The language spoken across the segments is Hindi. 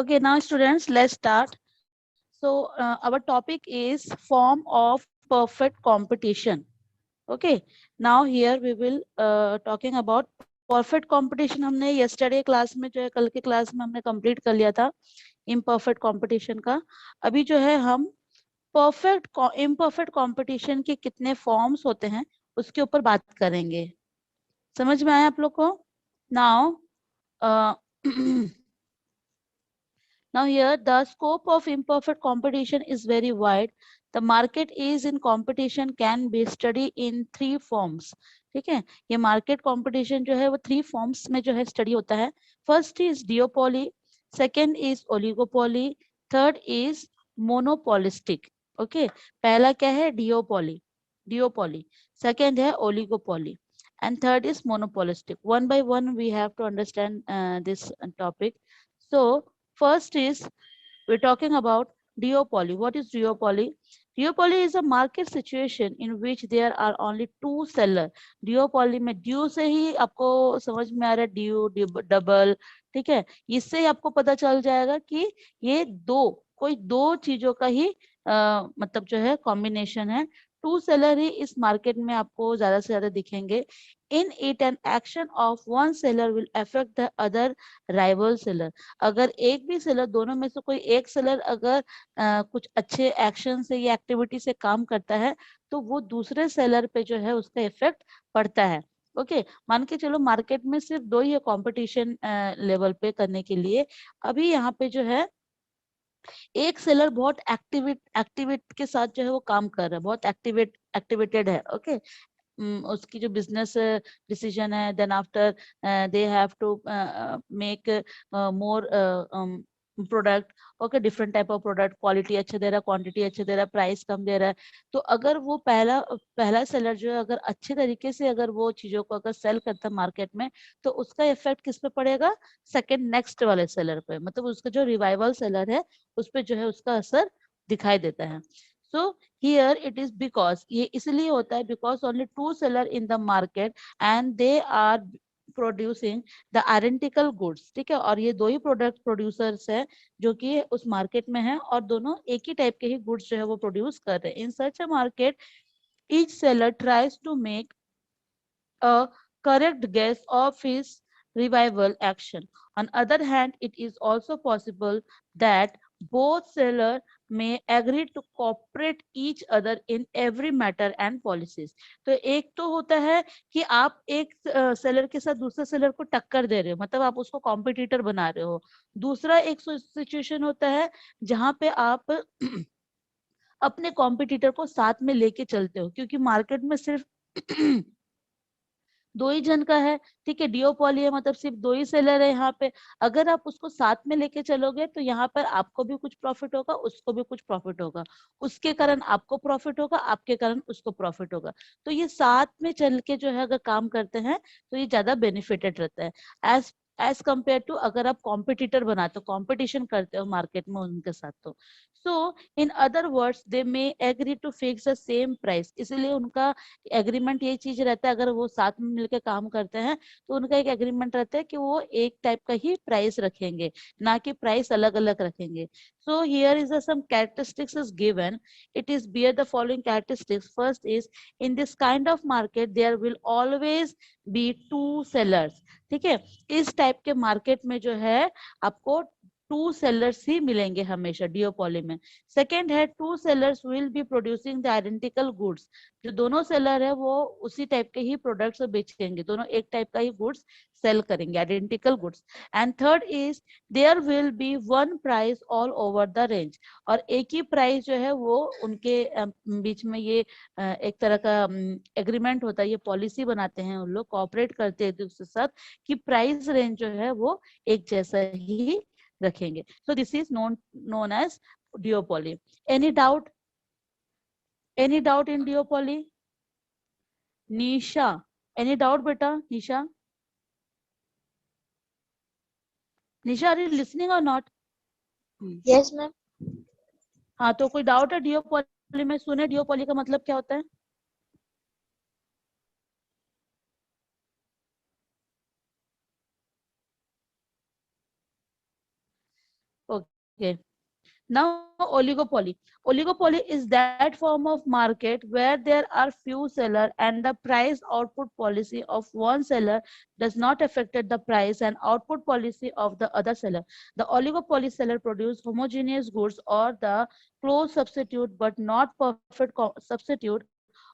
Okay, now students, let's start. So our topic is form of perfect competition. Okay, now here we will talking about perfect competition. हमने yesterday क्लास में जो है कल के क्लास में हमने कंप्लीट कर लिया था imperfect competition का. अभी जो है हम perfect imperfect competition के कितने forms होते हैं उसके ऊपर बात करेंगे. समझ में आया आप लोग को? Now now here the scope of imperfect competition is very wide. The market is in competition can be studied in 3 forms. ठीक है, ये मार्केट कंपटीशन जो है वो 3 फॉर्म्स में जो है स्टडी होता है. First is डिओपोली, second is oligopoly, third is monopolistic. Okay, पहला क्या है? डिओपोली, डिओपोली. सेकंड है oligopoly and third is monopolistic. One by one we have to understand this topic. So first is we're talking about duopoly. What is duopoly? Duopoly is a market situation in which there are only two seller. Duopoly में ड्यू से ही आपको समझ में आ रहा है, ड्यू डबल. ठीक है, इससे ही आपको पता चल जाएगा कि ये कोई दो चीजों का ही मतलब जो है कॉम्बिनेशन है. टू सेलर ही इस मार्केट में आपको ज्यादा से ज्यादा दिखेंगे. In it an action of one seller will affect the other rival seller. अगर एक भी सेलर, दोनों में से कोई एक सेलर अगर कुछ अच्छे एक्शन से या एक्टिविटी से काम करता है तो वो दूसरे सेलर पे जो है उसका इफेक्ट पड़ता है. ओके, मान के चलो मार्केट में सिर्फ दो ही है कंपटीशन लेवल पे करने के लिए. अभी यहाँ पे जो है एक सेलर बहुत एक्टिवेट के साथ जो है वो काम कर रहा है, बहुत एक्टिवेटेड है. ओके, उसकी जो बिजनेस डिसीजन है, then after they have to make more product. Okay, different type of product, quality अच्छे दे रहा है, क्वांटिटी अच्छे दे रहा है, प्राइस कम दे रहा है. तो अगर वो पहला सेलर जो है अगर अच्छे तरीके से अगर वो चीजों को अगर सेल करता है मार्केट में तो उसका इफेक्ट किस पे पड़ेगा? सेकंड नेक्स्ट वाले सेलर पे. मतलब उसका जो रिवाइवल सेलर है उस पे जो है उसका असर दिखाई देता है. So here it is because ये इसलिए होता है because only two seller in the market and they are producing the identical goods. ठीक है, और ये दो ही प्रोडक्ट प्रोड्यूसर्स है जो कि उस मार्केट में है और दोनों एक ही टाइप के ही गुड्स जो है वो प्रोड्यूस कर रहे हैं. In such a market each seller tries to make a correct guess of his revival action. On other hand, it is also possible that both seller may agree to cooperate each other in every matter and policies. तो एक तो होता है कि आप एक सेलर के साथ दूसरे सेलर को टक्कर दे रहे हो, मतलब आप उसको कॉम्पिटिटर बना रहे हो. दूसरा एक सिचुएशन होता है जहां पे आप अपने कॉम्पिटिटर को साथ में लेके चलते हो क्योंकि मार्केट में सिर्फ दो ही जन का है. ठीक है, डिओपॉली है मतलब सिर्फ दो ही सेलर है यहाँ पे. अगर आप उसको साथ में लेके चलोगे तो यहाँ पर आपको भी कुछ प्रॉफिट होगा, उसको भी कुछ प्रॉफिट होगा. उसके कारण आपको प्रॉफिट होगा, आपके कारण उसको प्रॉफिट होगा. तो ये साथ में चल के जो है अगर काम करते हैं तो ये ज्यादा बेनिफिटेड रहता है एज एज कम्पेयर टू अगर आप कॉम्पिटिटर बनाते हो, कॉम्पिटिशन करते हो मार्केट में उनके साथ. तो so in other words they may agree to fix the same price. इसलिए उनका एग्रीमेंट ये चीज रहता है, अगर वो साथ में मिलकर काम करते हैं तो उनका एक एग्रीमेंट रहता है कि वो एक टाइप का ही प्राइस रखेंगे, ना कि प्राइस अलग अलग रखेंगे. So here is some characteristics is given. It is bear the following characteristics. First is in this kind of market there will always be two sellers. ठीक है, इस टाइप के मार्केट में जो है आपको टू सेलर्स ही मिलेंगे हमेशा डिओपॉली में. सेकेंड है two sellers will be producing the identical goods. जो दोनों सेलर है वो उसी टाइप के ही प्रोडक्ट्स बेचेंगे, दोनों एक टाइप का ही गुड्स सेल करेंगे, identical goods. And third is there will be one price all over the range. और एक ही प्राइस जो है वो उनके बीच में ये एक तरह का एग्रीमेंट होता है, ये पॉलिसी बनाते हैं उन लोग, कोऑपरेट करते हैं एक दूसरे के साथ कि प्राइस रेंज जो है वो एक जैसा ही रखेंगे. So this is known as duopoly. Any doubt? Any doubt in duopoly? Nisha, any doubt beta? Nisha, Nisha, are you listening or not? Yes, ma'am. हाँ, तो कोई डाउट है डिओपॉली में? सुने डिओपॉली का मतलब क्या होता है? Okay. Now oligopoly. Oligopoly is that form of market where there are few sellers and the price output policy of one seller does not affect the price and output policy of the other seller. The oligopoly seller produce homogeneous goods or the close substitute but not perfect substitute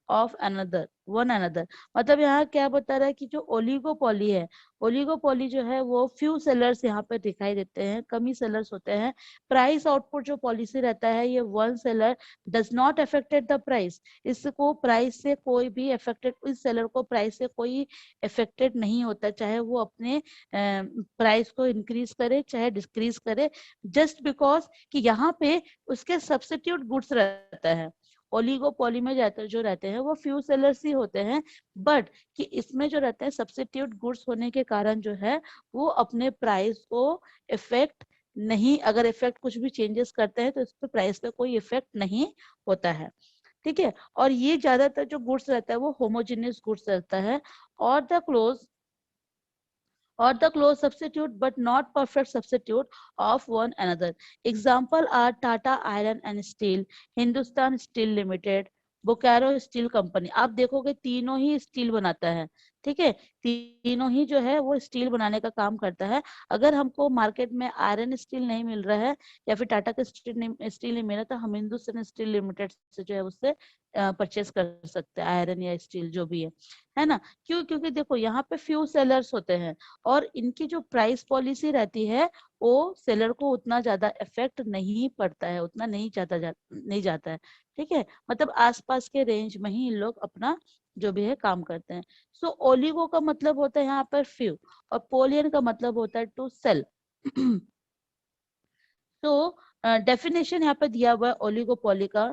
of another one another. मतलब यहाँ क्या बता रहा है कि जो ओलिगोपोली है, ओलिगोपोली जो है वो फ्यू सेलर्स यहाँ पे दिखाई देते हैं, कम ही सेलर्स होते हैं। प्राइस आउटपुट जो पॉलिसी रहता है ये one seller does not affected the price, इसको प्राइस से कोई भी अफेक्टेड, इस सेलर को प्राइस से कोई अफेक्टेड नहीं होता, चाहे वो अपने प्राइस को इंक्रीज करे चाहे डिक्रीज करे, जस्ट बिकॉज कि यहाँ पे उसके सब्स्टिट्यूट गुड्स रहता है। ओलिगोपोली में जो रहते हैं वो फ्यू सेलर्स ही होते हैं, बट कि इसमें जो रहते हैं सब्स्टिट्यूट गुड्स होने के कारण जो है वो अपने प्राइस को इफेक्ट नहीं, अगर इफेक्ट कुछ भी चेंजेस करते हैं तो इस पे प्राइस पे कोई इफेक्ट नहीं होता है। ठीक है, और ये ज्यादातर जो गुड्स रहता है वो होमोजेनियस गुड्स रहता है, और the close substitute but not perfect substitute of one another. Example are Tata Iron and Steel, Hindustan Steel Limited, Bokaro steel company. आप देखोगे तीनों ही स्टील बनाता है, ठीक है, तीनों ही जो है वो स्टील बनाने का काम करता है। अगर हमको मार्केट में आयरन स्टील नहीं मिल रहा है या फिर टाटा का स्टील नहीं मिल रहा, तो हम हिंदुस्तान स्टील लिमिटेड से जो है उससे परचेस कर सकते हैं आयरन या स्टील जो भी है ना। क्यों? क्योंकि देखो यहाँ पे फ्यू सेलर्स होते हैं और इनकी जो प्राइस पॉलिसी रहती है वो सेलर को उतना ज्यादा इफेक्ट नहीं पड़ता है, उतना नहीं नहीं जाता है। ठीक है, मतलब आसपास के रेंज में ही इन लोग अपना जो भी है काम करते हैं। सो ओलिगो का मतलब होता है यहाँ पर फ्यू और पोलियन का मतलब होता है टू सेल। तो डेफिनेशन यहाँ पे दिया हुआ है ओलिगोपोली का,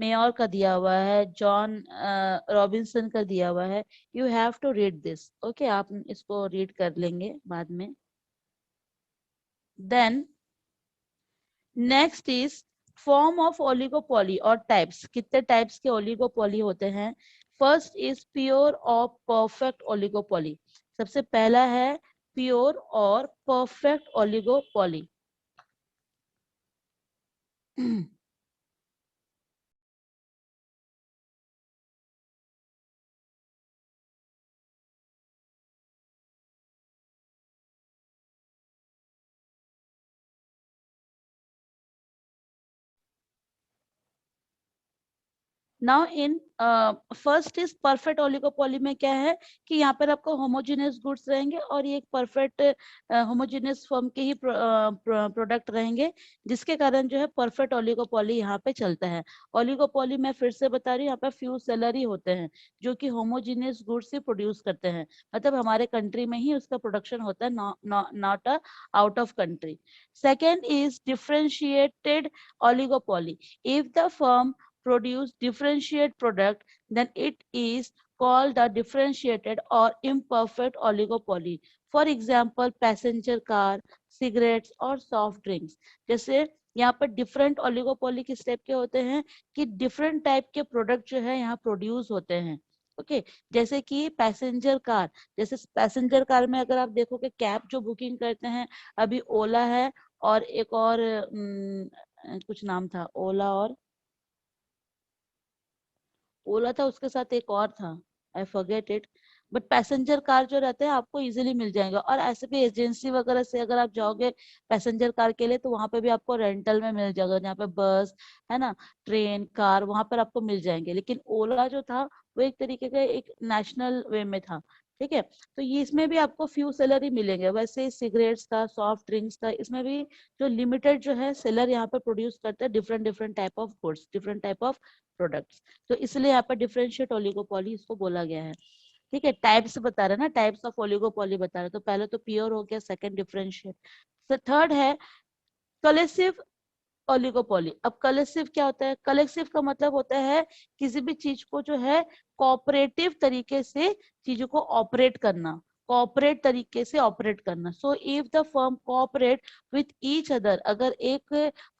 मेयर का दिया हुआ है, जॉन रॉबिन्सन का दिया हुआ है। You have to read this, okay, आप इसको रीड कर लेंगे बाद में। Then next is form of oligopoly और टाइप्स, कितने टाइप्स के ओलिगोपोली होते हैं। फर्स्ट इज प्योर और परफेक्ट ओलिगोपोली, सबसे पहला है प्योर और perfect oligopoly. Now in first is perfect oligopoly में क्या है कि यहाँ पर आपको होमोजेनियस गुड्स रहेंगे और ये एक परफेक्ट होमोजेनियस फॉर्म के ही प्रोडक्ट रहेंगे, जिसके कारण जो है परफेक्ट ओलिगोपोली यहाँ पे चलता है। ओलिगोपोली मैं फिर से बता रही हूँ, यहाँ पे फ्यू सेलर ही होते हैं जो कि होमोजेनियस गुड्स ही प्रोड्यूस करते हैं, मतलब हमारे कंट्री में ही उसका प्रोडक्शन होता है, not out of country. Second is differentiated oligopoly, if the firm produce differentiate product, then it is called a differentiated or imperfect oligopoly. For example, passenger car, cigarettes और soft drinks। जैसे यहाँ पर डिफरेंट ओलिगोपोली किस टाइप के होते हैं कि डिफरेंट टाइप के प्रोडक्ट जो है यहाँ प्रोड्यूस होते हैं। ओके, जैसे कि पैसेंजर कार, जैसे पैसेंजर कार में अगर आप देखोगे कैब जो बुकिंग करते हैं, अभी ओला है और एक और कुछ नाम था, ओला था, उसके साथ एक और था, I forget it, but passenger car जो रहते हैं आपको इजीली मिल जाएगा। और ऐसे भी एजेंसी वगैरह से अगर आप जाओगे पैसेंजर कार के लिए तो वहां पे भी आपको रेंटल में मिल जाएगा, जहाँ पे बस है ना, ट्रेन, कार, वहां पर आपको मिल जाएंगे। लेकिन ओला जो था वो एक तरीके का एक नेशनल वे में था। ठीक है, तो ये इसमें भी आपको फ्यू सेलर ही मिलेंगे। वैसे सिगरेट्स का, सॉफ्ट ड्रिंक्स का, इसमें भी जो लिमिटेड जो है सेलर यहाँ पे प्रोड्यूस करते हैं different different type of goods, different type of products. तो इसलिए यहाँ पर डिफरेंशिएट ओलिगोपोली इसको बोला गया है। ठीक है, टाइप्स बता रहे हैं ना, टाइप्स ऑफ ओलिगोपोली बता रहे हैं। तो पहले तो प्योर हो गया, सेकंड डिफरेंशिएट, तो थर्ड है कलेसिव ओलिगोपोली। अब कलेसिव क्या होता है? कलेक्सिव का मतलब होता है किसी भी चीज को जो है कोऑपरेटिव तरीके से चीजों को ऑपरेट करना, कोऑपरेट तरीके से ऑपरेट करना। So if the firm cooperate with each other, अगर एक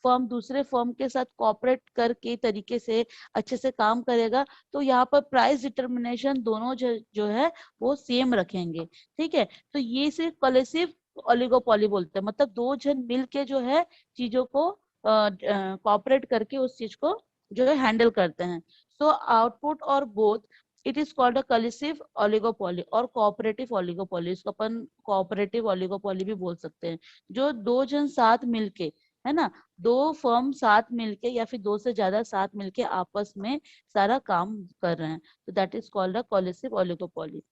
फर्म दूसरे फर्म के साथ कोऑपरेट करके तरीके से अच्छे से काम करेगा तो यहाँ पर प्राइस डिटर्मिनेशन दोनों जो है वो सेम रखेंगे। ठीक है, तो ये सिर्फ कलेसिव ओलिगोपोली बोलते हैं। मतलब दो जन मिल के जो है चीजों को कॉपरेट करके उस चीज को जो है हैंडल करते हैं। सो आउटपुट और both it is called a collusive oligopoly और कोऑपरेटिव ओलिगोपोली। इसको अपन कोऑपरेटिव ओलिगोपोली भी बोल सकते हैं। जो दो जन साथ मिलके, है ना, दो फर्म साथ मिलके या फिर दो से ज्यादा साथ मिलके आपस में सारा काम कर रहे हैं, तो that is called a collusive oligopoly.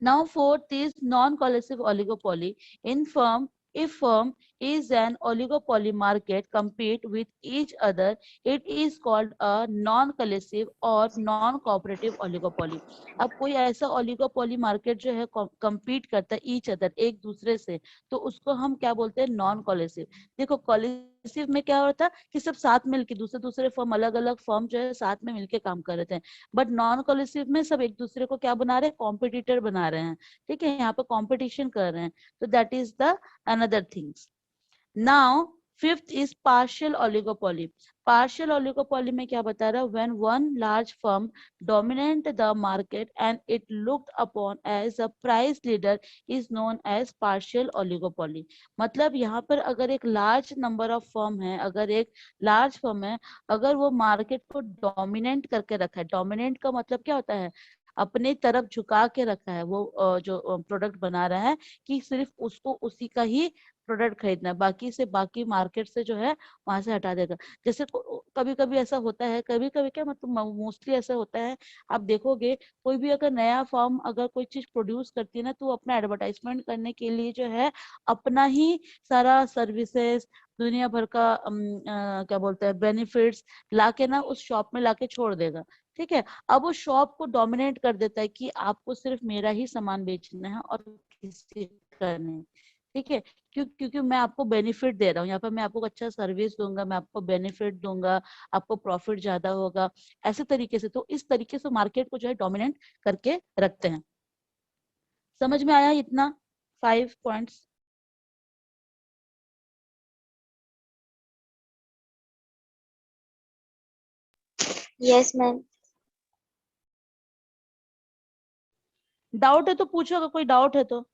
Now fourth is non-coercive oligopoly. In firm, if firm is an oligopoly market compete with each other, it is called a non-coercive or non-cooperative oligopoly. अब कोई ऐसा oligopoly market जो है compete करता है each other, एक दूसरे से, तो उसको हम क्या बोलते हैं? non-coercive। देखो coercive में क्या होता है कि सब साथ मिलके दूसरे दूसरे फर्म, अलग अलग फर्म जो है साथ में मिलके काम कर रहे थे। बट नॉन कोलिसिव में सब एक दूसरे को क्या बना रहे हैं? कॉम्पिटिटर बना रहे हैं। ठीक है, यहाँ पे कंपटीशन कर रहे हैं, तो that is the another things. Now fifth is partial oligopoly. Partial oligopoly में क्या बता रहा है? When one large firm dominate the market and it looked upon as a price leader is known as partial oligopoly. मतलब यहाँ पर अगर एक लार्ज नंबर ऑफ फर्म है, अगर एक लार्ज फर्म है, अगर वो मार्केट को डोमिनेट करके रखा है, डोमिनेट का मतलब क्या होता है? अपने तरफ झुका के रखा है, वो जो प्रोडक्ट बना रहा है कि सिर्फ उसको उसी का ही प्रोडक्ट खरीदना है, बाकी से बाकी मार्केट से जो है वहां से हटा देगा। जैसे कभी कभी ऐसा होता है, कभी कभी क्या मतलब मोस्टली ऐसा होता है, आप देखोगे कोई भी अगर नया फर्म अगर कोई चीज प्रोड्यूस करती है ना, तो वो अपना एडवर्टाइजमेंट करने के लिए जो है अपना ही सारा सर्विसेज, दुनिया भर का क्या बोलते हैं, बेनिफिट्स लाके ना उस शॉप में लाके छोड़ देगा। ठीक है, अब वो शॉप को डोमिनेट कर देता है कि आपको सिर्फ मेरा ही सामान बेचना है और किसी का नहीं। ठीक है, क्योंकि मैं आपको बेनिफिट दे रहा हूँ, यहाँ पर मैं आपको अच्छा सर्विस दूंगा, मैं आपको बेनिफिट दूंगा, आपको प्रॉफिट ज्यादा होगा, ऐसे तरीके से। तो इस तरीके से मार्केट को जो है डोमिनेट करके रखते हैं। समझ में आया इतना? 5 पॉइंट्स। Yes, ma'am. डाउट है तो पूछो, अगर कोई डाउट है तो।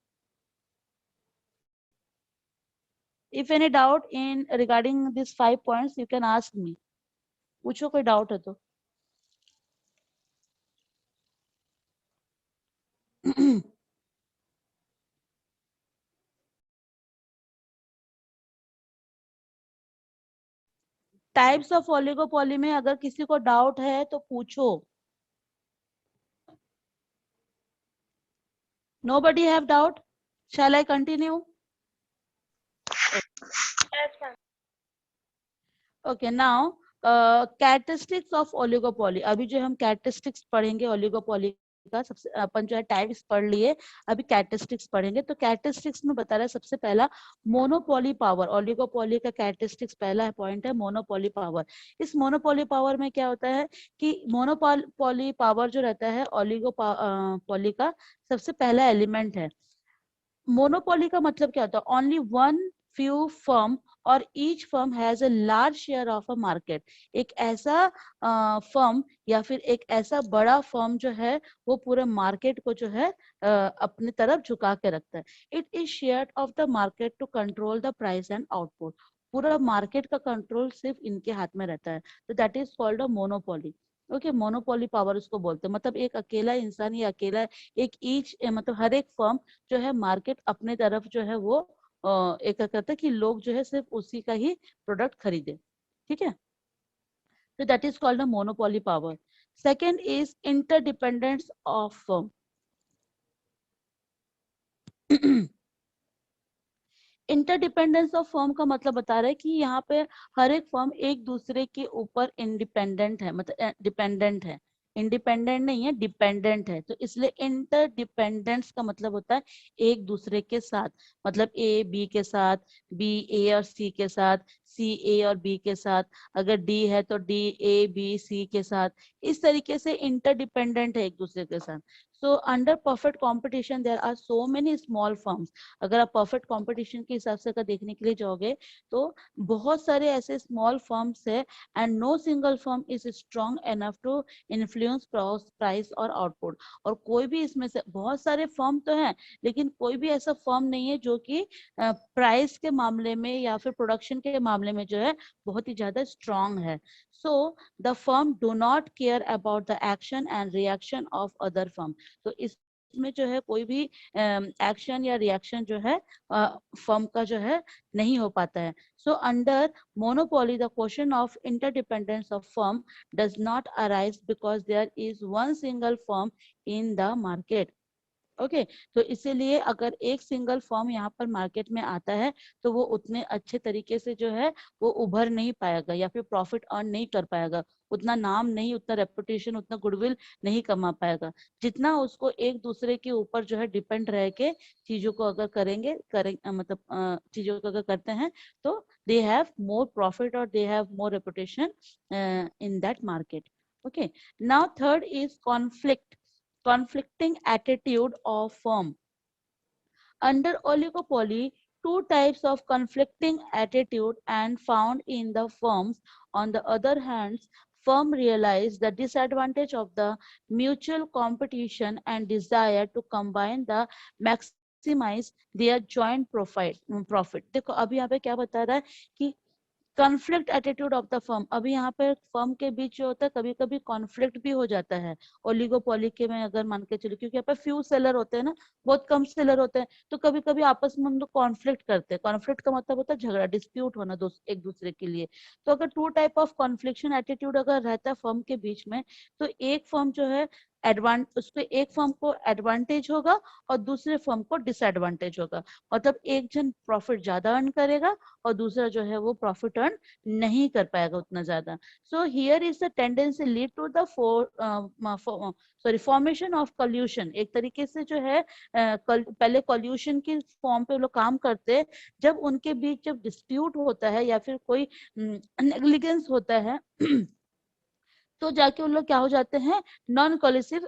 If any doubt in regarding this 5 points you can ask me. पूछो कोई डाउट है तो। टाइप्स ऑफ ओलिगोपोली में अगर किसी को डाउट है तो पूछो। Nobody have doubt? Shall I continue? Yes, ma'am. Okay, now characteristics of oligopoly। अभी जो हम characteristics पढ़ेंगे oligopoly का, सबसे अपन जो है टाइप्स पढ़ लिए, अभी कैरेक्टरिस्टिक्स पढ़ेंगे। तो कैरेक्टरिस्टिक्स में बता रहा है सबसे पहला मोनोपोली पावर। ओलिगोपोली का कैरेक्टरिस्टिक्स पहला पॉइंट है मोनोपोली पावर। इस मोनोपोली पावर में क्या होता है कि मोनोपोली पावर जो रहता है ओलिगोपोली का सबसे पहला एलिमेंट है। मोनोपोली का मतलब क्या होता है? ओनली वन फ्यू फर्म और each firm has a large share of a market. एक ऐसा फर्म या फिर एक ऐसा बड़ा फर्म जो है वो पूरे मार्केट को जो है अपनी तरफ झुका के रखता है। It is share of the market to control the price and output. पूरा मार्केट का कंट्रोल सिर्फ इनके हाथ में रहता है, तो that is called a monopoly. Okay, monopoly power उसको बोलते हैं। मतलब एक अकेला इंसान या अकेला एक ईच मतलब हर एक फर्म जो है मार्केट अपने तरफ जो है वो एक करता है कि लोग जो है सिर्फ उसी का ही प्रोडक्ट खरीदे। ठीक है, तो that is called a monopoly power. Second is interdependence of firm. Interdependence of firm का मतलब बता रहा है कि यहाँ पे हर एक फर्म एक दूसरे के ऊपर इंडिपेंडेंट है, मतलब डिपेंडेंट है। इंडिपेंडेंट नहीं है, डिपेंडेंट है। तो इसलिए इंटरडिपेंडेंस का मतलब होता है एक दूसरे के साथ, मतलब ए बी के साथ, बी ए और सी के साथ, सी ए और बी के साथ, अगर डी है तो डी ए बी सी के साथ, इस तरीके से इंटरडिपेंडेंट है एक दूसरे के साथ। So under perfect competition there are so many small firms. अगर आप परफेक्ट कंपटीशन के हिसाब से अगर देखने के लिए जाओगे तो बहुत सारे ऐसे स्मॉल फर्म्स है, and no single firm is strong enough to influence price और आउटपुट। और कोई भी इसमें से, बहुत सारे फर्म तो हैं लेकिन कोई भी ऐसा फर्म नहीं है जो कि प्राइस के मामले में या फिर प्रोडक्शन के मामले में जो है बहुत ही ज्यादा स्ट्रांग है। So the firm do not care about the action and reaction of other firm. तो इसमें जो है कोई भी एक्शन या रिएक्शन जो है फर्म का जो है नहीं हो पाता है। So under monopoly the question of interdependence of firm does not arise because there is one single firm in the market. Okay तो इसीलिए अगर एक सिंगल फॉर्म यहाँ पर मार्केट में आता है तो वो उतने अच्छे तरीके से जो है वो उभर नहीं पाएगा या फिर प्रॉफिट अर्न नहीं कर पाएगा, उतना नाम नहीं, उतना रेपुटेशन, उतना गुडविल नहीं कमा पाएगा जितना उसको एक दूसरे के ऊपर जो है डिपेंड रह के चीजों को अगर मतलब चीजों को अगर करते हैं तो दे हैव मोर प्रॉफिट और they have more reputation in that market. Okay now third is conflicting attitude of firm. Under oligopoly, two types of conflicting attitude and found in the firms. On the other hand, firm realize the disadvantage of the mutual competition and desire to combine the maximize their joint profit। देखो अभी यहाँ पे क्या बता रहा है कि conflict attitude of the firm. अभी यहाँ पे फर्म के बीच जो होता है कभी कभी कॉन्फ्लिक्ट भी हो जाता है ओलिगोपोली के में, अगर मान के चलो, क्योंकि यहाँ पे फ्यू सेलर होते हैं ना, बहुत कम सेलर होते हैं, तो कभी कभी आपस में हम लोग कॉन्फ्लिक्ट करते हैं। कॉन्फ्लिक्ट का मतलब होता है झगड़ा, डिस्प्यूट होना एक दूसरे के लिए। तो अगर टू टाइप ऑफ कॉन्फ्लिक्शन एटीट्यूड अगर रहता है फर्म के बीच में, तो एक फर्म जो है उसको एक फर्म को एडवांटेज होगा और दूसरे फर्म को डिसएडवांटेज होगा। मतलब एक जन प्रॉफिट ज्यादा अर्न करेगा और दूसरा जो है वो प्रॉफिट अर्न नहीं कर पाएगा उतना ज्यादा। So here is the tendency lead to the formation of collusion. एक तरीके से जो है पहले कॉल्यूशन की फॉर्म पे लोग काम करते हैं, जब उनके बीच जब डिस्प्यूट होता है या फिर कोई नेग्लिजेंस होता है तो जाके उन लोग क्या हो जाते हैं, नॉन कोलिसिव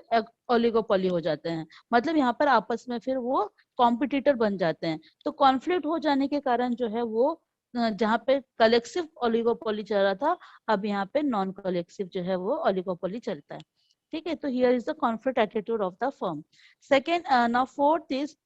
ओलिगोपोली हो जाते हैं। मतलब यहाँ पर आपस में फिर वो कॉम्पिटिटर बन जाते हैं। तो कॉन्फ्लिक्ट हो जाने के कारण जो है वो जहाँ पे कलेक्सिव ओलिगोपोली चल रहा था, अब यहाँ पे नॉन कलेक्सिव जो है वो ओलिगोपोली चलता है। ठीक है, तो here is the conflict attitude of the firm. Second, now fourth is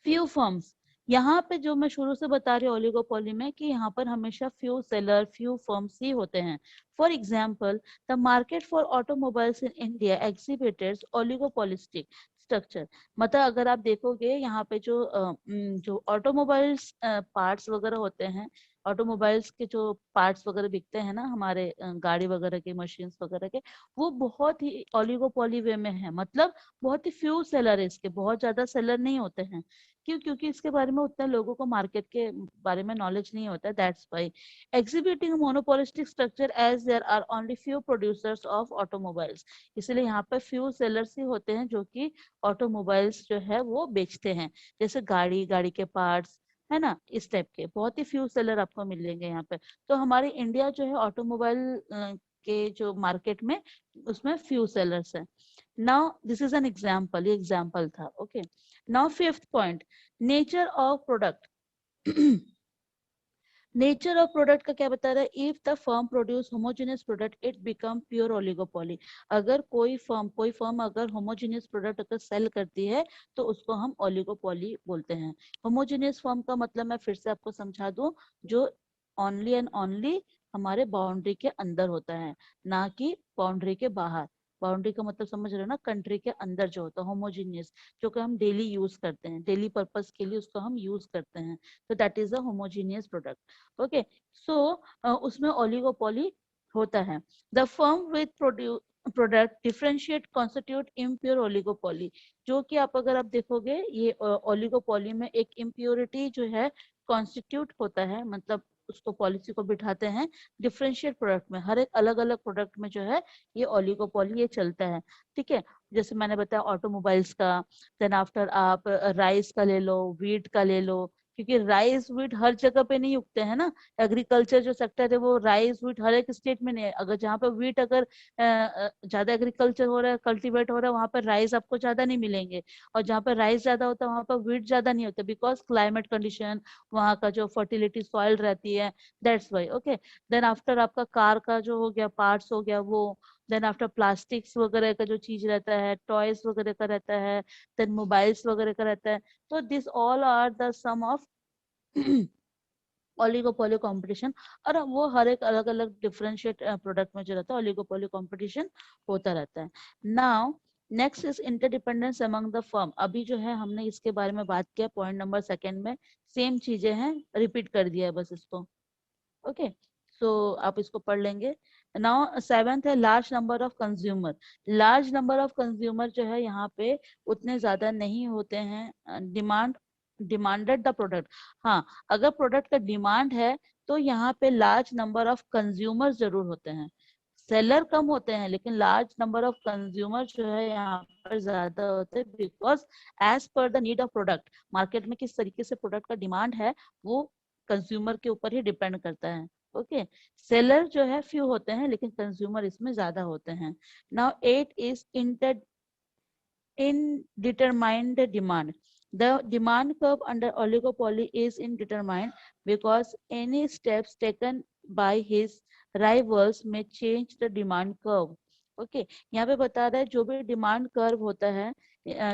few firms. यहाँ पे जो मैं शुरू से बता रही हूँ ओलिगोपोली में कि यहाँ पर हमेशा फ्यू सेलर, फ्यू फर्म्स ही होते हैं। For example, the market for automobiles in India exhibited oligopolistic structure. मतलब अगर आप देखोगे यहाँ पे जो ऑटोमोबाइल्स पार्ट्स वगैरह होते हैं, ऑटोमोबाइल्स के जो पार्ट्स वगैरह बिकते हैं ना, हमारे गाड़ी वगैरह के, मशीन्स वगैरह के, वो बहुत ही ओलिगोपोली वे में है। मतलब बहुत ही फ्यू सेलर है इसके, बहुत ज्यादा सेलर नहीं होते हैं। क्यों? क्योंकि इसके बारे में उतना लोगों को मार्केट के बारे में नॉलेज नहीं होता है, that's why. Exhibiting monopolistic structure as there are only few producers of automobiles. इसलिए यहाँ पर फ्यू सेलर्स ही होते हैं जो कि ऑटोमोबाइल्स जो है वो बेचते हैं, जैसे गाड़ी के पार्ट्स है ना, इस टाइप के बहुत ही फ्यू सेलर आपको मिलेंगे यहाँ पे। तो हमारे इंडिया जो है ऑटोमोबाइल के जो मार्केट में, उसमें फ्यू सेलर्स है। Now this is an example, ये एग्जाम्पल था। Okay now fifth point, nature of product. Nature of product का क्या बता रहा है? If the firm produce homogeneous product it become pure oligopoly. अगर कोई फर्म अगर होमोजेनियस प्रोडक्ट अगर सेल करती है तो उसको हम ओलिगोपोली बोलते हैं। होमोजेनियस फर्म का मतलब मैं फिर से आपको समझा दूं, जो ओनली एंड ओनली हमारे बाउंड्री के अंदर होता है, ना कि बाउंड्री के बाहर। बाउंड्री का मतलब समझ रहे हो ना, कंट्री के अंदर जो होता है होमोजेनियस, जो कि हम डेली यूज करते हैं, डेली पर्पस के लिए उसको हम यूज करते हैं, तो that is a homogeneous product. Okay so उसमें ओलिगोपोली होता है। The firm with product differentiate constitute impure oligopoly. जो कि अगर आप देखोगे ये ओलिगोपोली में एक इम्प्योरिटी जो है कॉन्स्टिट्यूट होता है, मतलब उसको पॉलिसी को बिठाते हैं डिफरेंशिएट प्रोडक्ट में। हर एक अलग अलग प्रोडक्ट में जो है ये ओलिगोपोली ये चलता है। ठीक है, जैसे मैंने बताया ऑटोमोबाइल्स का, देन आफ्टर आप राइस का ले लो, व्हीट का ले लो, क्योंकि राइस व्हीट हर जगह पे नहीं उगते हैं ना। एग्रीकल्चर जो सेक्टर है वो राइस व्हीट हर एक स्टेट में नहीं है। अगर जहाँ पे व्हीट अगर ज्यादा एग्रीकल्चर हो रहा है, कल्टीवेट हो रहा है, वहां पर राइस आपको ज्यादा नहीं मिलेंगे। और जहाँ पर राइस ज्यादा होता है वहां पर व्हीट ज्यादा नहीं होता, बिकॉज क्लाइमेट कंडीशन, वहाँ का जो फर्टिलिटी सॉइल रहती है, that's why. Okay, then after आपका कार का जो हो गया, पार्ट्स हो गया वो। देन आफ्टर प्लास्टिक्स वगैरह का जो चीज रहता है, टॉयज वगैरह का रहता है, देन मोबाइल्स वगैरह का रहता है। तो this all are the sum of oligopoly competition. और वो हर एक अलग अलग डिफरेंशिएट प्रोडक्ट में जो रहता है ओलिगोपोली कंपटीशन होता रहता है। Now next is interdependence among the firm. अभी जो है हमने इसके बारे में बात किया पॉइंट नंबर सेकंड में, सेम चीजें हैं, रिपीट कर दिया है बस इसको। ओके, सो आप इसको पढ़ लेंगे। नाउ सेवेंथ है large number of consumer. Large number of consumer जो है यहाँ पे उतने ज्यादा नहीं होते हैं। Demanded the product. हाँ, अगर प्रोडक्ट का डिमांड है तो यहाँ पे लार्ज नंबर ऑफ कंज्यूमर जरूर होते हैं। सेलर कम होते हैं लेकिन लार्ज नंबर ऑफ कंज्यूमर जो है यहाँ पर ज्यादा होते हैं, because as per the need of product, market में किस तरीके से प्रोडक्ट का डिमांड है वो कंज्यूमर के ऊपर ही डिपेंड करता है। ओके, सेलर जो है फ्यू होते हैं लेकिन कंज्यूमर इसमें ज्यादा होते हैं। Now at is indetermined demand. The demand curve under oligopoly is indeterminate because any steps taken by his rivals may change the demand curve. Okay, यहाँ पे बता रहा है जो भी डिमांड कर्व होता है,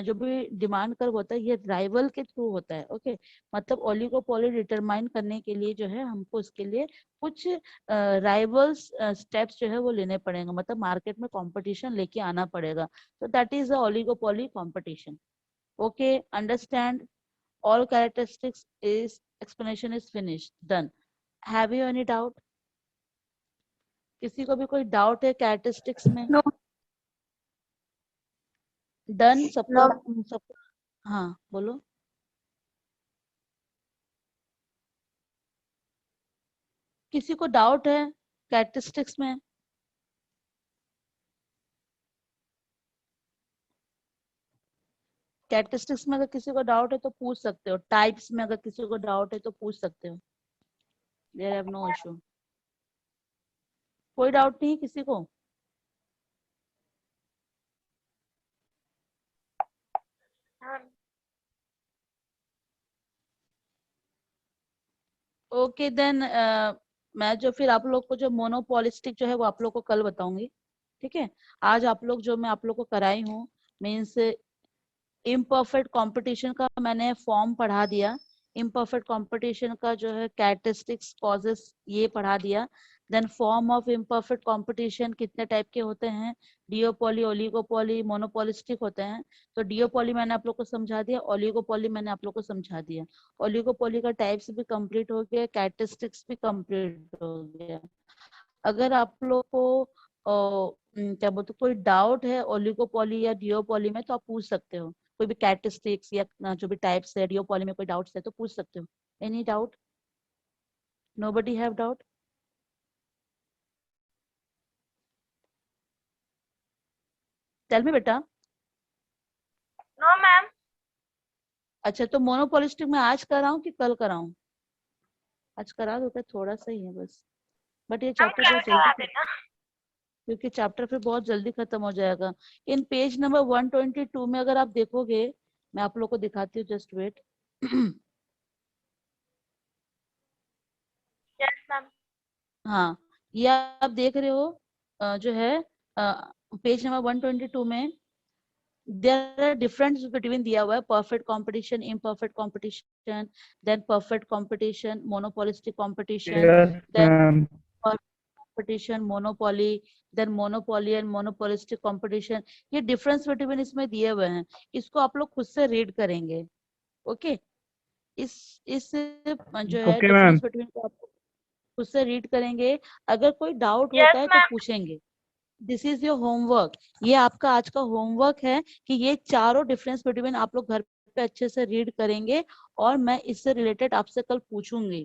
जो भी डिमांड कर्व होता है ये राइवल के थ्रू होता है। ओके, मतलब ओलिगोपोली डिटरमाइन करने के लिए जो है हमको इसके लिए कुछ राइवल्स स्टेप्स जो है वो लेने पड़ेंगे, मतलब मार्केट में कंपटीशन लेके आना पड़ेगा। So that is the oligopoly competition. Okay, understand all characteristics is explanation is finished, done. Have you any doubt? किसी को भी कोई डाउट है कैरेक्टरिस्टिक्स में? No. डन सबका? No. सब? हाँ बोलो। किसी को डाउट है कैरेक्टरिस्टिक्स में? कैरेक्टरिस्टिक्स में अगर किसी को डाउट है तो पूछ सकते हो, टाइप्स में अगर किसी को डाउट है तो पूछ सकते हो, देयर हैव नो इशू। कोई डाउट नहीं है किसी को? ओके देन, मैं जो फिर आप लोग को जो मोनोपोलिस्टिक जो है वो आप लोग को कल बताऊंगी। ठीक है, आज आप लोग जो मैं आप लोग को कराई हूँ मीन्स इम्परफेक्ट कंपटीशन का मैंने फॉर्म पढ़ा दिया, इम्परफेक्ट कंपटीशन का जो है कैरेक्टरिस्टिक्स कॉजेस ये पढ़ा दिया। Then form of imperfect competition कितने टाइप के होते हैं, डिओपोली, ओलिगोपोली, मोनोपोलिस्टिक होते हैं। तो डिओपोली मैंने आप लोग को समझा दिया, ओलिगोपोली मैंने आप लोग को समझा दिया। ओलिगोपोली का टाइप्स भी कंप्लीट हो गया, कैरेक्टरिस्टिक्स भी कंप्लीट हो गया। अगर आप लोग को क्या बोलते कोई डाउट है ओलिगोपोली या डिओपोली में तो आप पूछ सकते हो, कोई भी कैरेक्टरिस्टिक्स या जो भी टाइप्स है डिओपोली में कोई डाउट्स है तो पूछ सकते हो। Any doubt? Nobody have doubt? Tell me बेटा। No, ma'am. अच्छा, तो मोनोपोलिस्टिक में आज कराऊं कि कल कराऊं? आज करा दो, क्या थोड़ा सा ही है बस, बट ये हम चैप्टर क्या बहुत करा जल्दी देना? क्योंकि चैप्टर फिर बहुत जल्दी खत्म हो जाएगा। इन पेज नंबर 122 में अगर आप देखोगे, मैं आप लोग को दिखाती हूँ, जस्ट वेट। Yes, ma'am. हाँ, ये आप देख रहे हो जो है पेज नंबर 122 में there are difference between दिया हुआ है perfect competition, imperfect competition, then perfect competition, monopolistic competition, Yes, then ma'am. competition, monopoly, then monopoly and monopolistic competition। ये difference between इसमें दिए हुए हैं, इसको आप लोग खुद से रीड करेंगे। ओके, इस जो है Okay, डिफरेंस ma'am. बिटवीन को आप खुद से रीड करेंगे। अगर कोई डाउट Yes, होता है तो ma'am. पूछेंगे। दिस इज योर होमवर्क, ये आपका आज का होमवर्क है कि ये चारों डिफरेंस बिटवीन आप लोग घर पे अच्छे से रीड करेंगे और मैं इससे रिलेटेड आपसे कल पूछूंगी।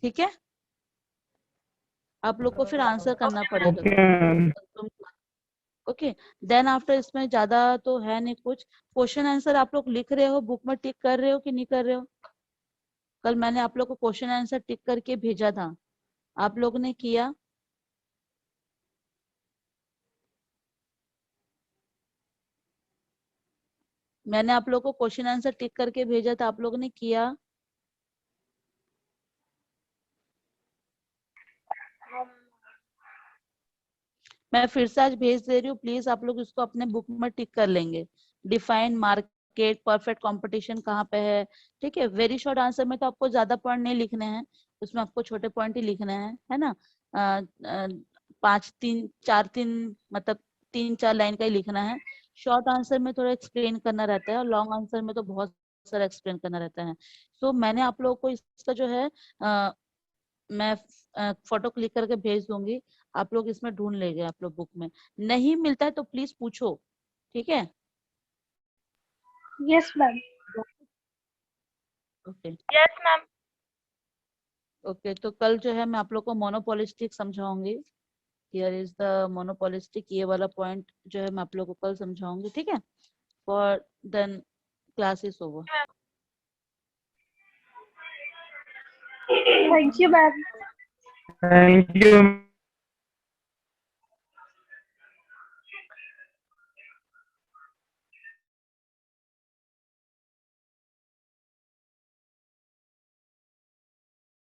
ठीक है, आप लोग को फिर आंसर करना पड़ेगा। Okay, ma'am. Okay, then after इसमें ज्यादा तो है नहीं कुछ। क्वेश्चन आंसर आप लोग लिख रहे हो, बुक में टिक कर रहे हो कि नहीं कर रहे हो? कल मैंने आप लोग को क्वेश्चन आंसर टिक करके भेजा था, आप लोग ने किया? मैंने आप लोग को क्वेश्चन आंसर टिक करके भेजा था, आप लोग ने किया? मैं फिर से आज भेज दे रही हूँ, प्लीज आप लोग इसको अपने बुक में टिक कर लेंगे। डिफाइन मार्केट, परफेक्ट कंपटीशन कहाँ पे है, ठीक है। वेरी शॉर्ट आंसर में तो आपको ज्यादा पॉइंट नहीं लिखने हैं, उसमें आपको छोटे पॉइंट ही लिखने हैं, है ना। 5 3 4 3 मतलब 3 4 लाइन का ही लिखना है। शॉर्ट आंसर में थोड़ा एक्सप्लेन करना रहता है और लॉन्ग आंसर में तो बहुत सारा एक्सप्लेन करना रहता है। तो मैंने आप लोगों को इसका जो है मैं फोटो क्लिक करके भेज दूंगी, आप लोग इसमें ढूंढ लेंगे, आप लोग बुक में। नहीं मिलता है तो प्लीज पूछो, ठीक है। Yes ma'am. Okay yes ma'am. Okay, तो कल जो है मैं आप लोग को मोनोपोलिस्टिक समझाऊंगी। हियर इज द मोनोपोलिस्टिक, ये वाला पॉइंट जो है मैं आप लोग को कल समझाऊंगी, ठीक है। For then class is over. Thank you ma'am. Thank you